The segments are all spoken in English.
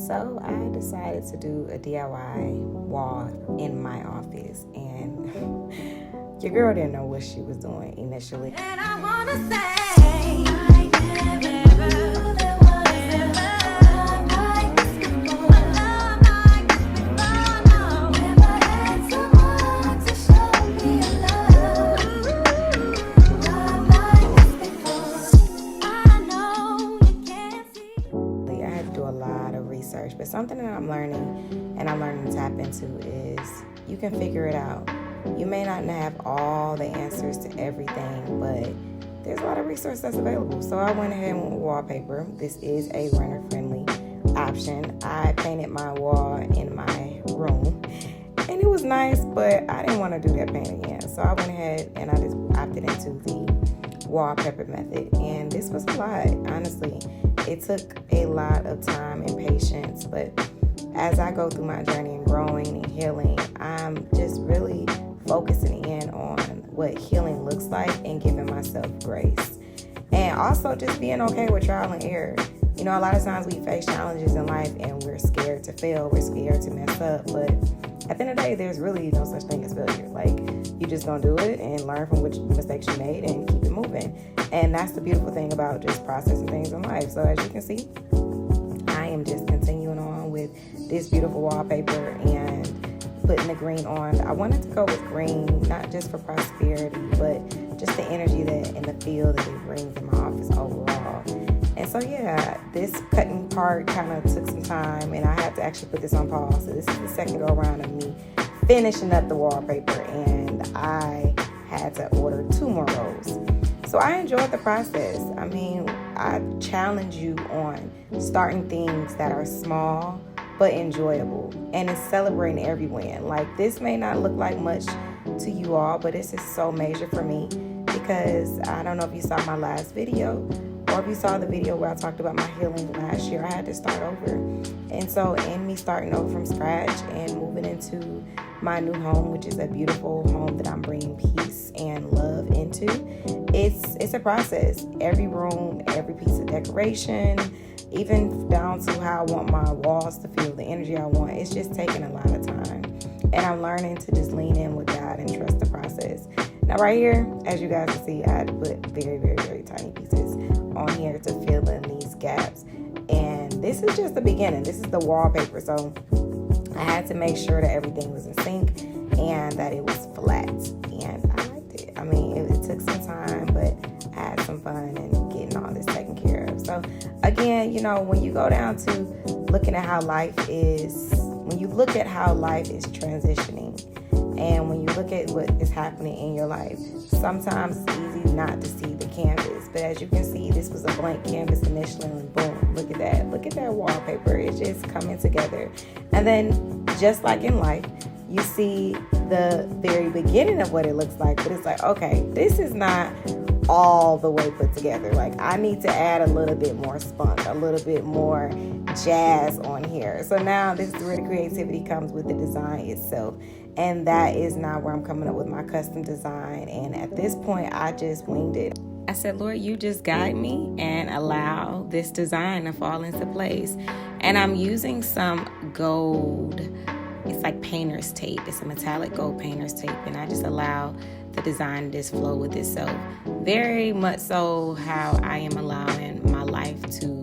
So I decided to do a DIY wall in my office, and your girl didn't know what she was doing initially. And I wanna say I never there was ever like this before. Love like this before, no. Never had someone to show me a love like this before. I know you can't see. I had to do a lot of research, but something that I'm learning and I'm learning to tap into is you can figure it out. You may not have all the answers to everything, but there's a lot of resources that's available. So I went ahead and went with wallpaper. This is a runner-friendly option. I painted my wall in my room, and it was nice, but I didn't want to do that paint again. So I went ahead and I just opted into the wallpaper method, and this was a lot, honestly. It took a lot of time and patience, but as I go through my journey and growing and healing, I'm just really focusing in on what healing looks like and giving myself grace. And also just being okay with trial and error. You know, a lot of times we face challenges in life and we're scared to fail, we're scared to mess up, but at the end of the day, there's really no such thing as failure. Like, you just gonna do it and learn from which mistakes you made and keep it moving. And that's the beautiful thing about just processing things in life. So as you can see, I am just continuing on with this beautiful wallpaper and putting the green on. I wanted to go with green, not just for prosperity, but just the energy that and the feel that it brings in my office overall. And so yeah, this cutting part kind of took some time, and I had to actually put this on pause. So this is the second go around of me finishing up the wallpaper, and I had to order 2 more rolls. So I enjoyed the process. I mean, I challenge you on starting things that are small but enjoyable, and it's celebrating every win. Like, this may not look like much to you all, but this is so major for me, because I don't know if you saw my last video or if you saw the video where I talked about my healing last year. I had to start over, and so in me starting over from scratch and moving into my new home, which is a beautiful home that I'm bringing peace and love into, it's a process. Every room, every piece of decoration, even down to how I want my walls to feel, the energy I want, it's just taking a lot of time. And I'm learning to just lean in with God and trust the process. Now right here, as you guys can see, I had to put very, very, very tiny pieces on here to fill in these gaps. And this is just the beginning. This is the wallpaper. So I had to make sure that everything was in sync and that it was flat. And I liked it. I mean, it took some time, but I had some fun and getting all this taken care of. So again, you know, when you go down to looking at how life is, when you look at how life is transitioning, and when you look at what is happening in your life, sometimes it's easy not to see the canvas. But as you can see, this was a blank canvas initially, and boom, look at that. Look at that wallpaper. It's just coming together. And then, just like in life, you see the very beginning of what it looks like, but it's like, okay, this is not all the way put together. Like, I need to add a little bit more spunk, a little bit more jazz on here. So now this is where the creativity comes with the design itself. And that is now where I'm coming up with my custom design. And at this point, I just winged it. I said, Lord, you just guide me and allow this design to fall into place. And I'm using some gold. It's like painter's tape. It's a metallic gold painter's tape. And I just allow the design to just flow with itself. Very much so how I am allowing my life to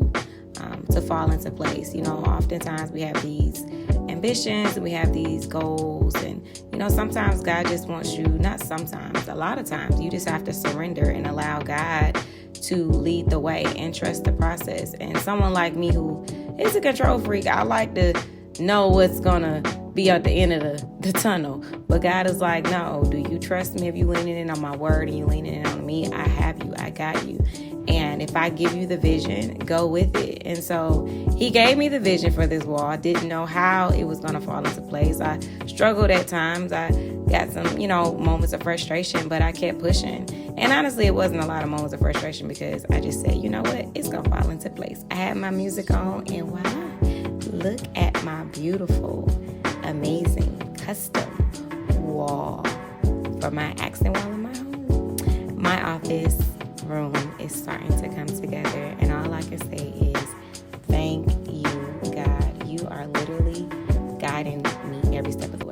fall into place. You know, oftentimes we have these ambitions and we have these goals, and you know, sometimes God just wants you, not sometimes, a lot of times you just have to surrender and allow God to lead the way and trust the process. And someone like me who is a control freak, I like to know what's gonna be at the end of the tunnel, but God is like, no, do you trust me? If you leaning in on my word and you leaning in on me, I have you, I got you. And if I give you the vision, go with it. And so he gave me the vision for this wall. I didn't know how it was going to fall into place. I struggled at times. I got some, you know, moments of frustration, but I kept pushing. And honestly, it wasn't a lot of moments of frustration, because I just said, you know what, it's going to fall into place. I had my music on, and voila, look at my beautiful, amazing, custom wall for my accent wall in my home. My office room is starting to come together, and all I can say is thank you, God. You learning every step of the